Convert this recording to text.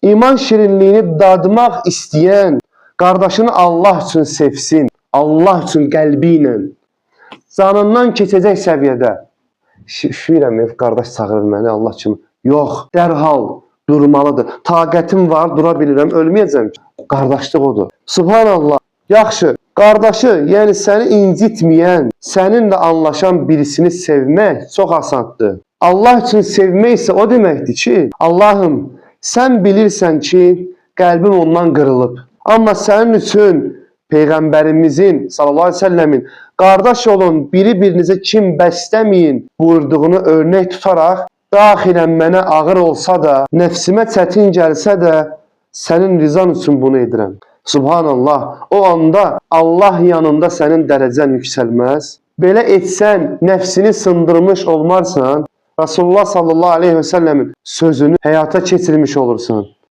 İman şirinliyini dadmaq istəyən qardaşını Allah üçün sevsin, Allah üçün qəlbi ilə, canından keçəcək səviyyədə. Şüyürəm, qardaş çağırır məni Allah kimi. Yox, dərhal durmalıdır. Taqətim var, dura bilirəm, ölməyəcəm ki. Qardaşlıq odur. Subhanallah. Yaxşı, qardaşı, yəni səni incitməyən, səninlə anlaşan birisini sevmək çox asandır. Allah üçün sevmək isə o deməkdir ki, Allahım, sən bilirsən ki, qəlbim ondan qırılıb. Amma sənin üçün Peyğəmbərimizin sallallahu aleyhi ve sellemin qardaş olun, biri-birinizə kim bəsləməyin buyurduğunu örnək tutaraq, daxilən mənə ağır olsa da, nəfsimə çətin gəlsə də, sənin rizan üçün bunu edirəm. Subhanallah, o anda Allah yanında sənin dərəcən yüksəlməz. Belə etsən, nəfsini sındırmış olmarsan, Resulullah sallallahu aleyhi ve sellemin sözünü həyata keçirmiş olursan.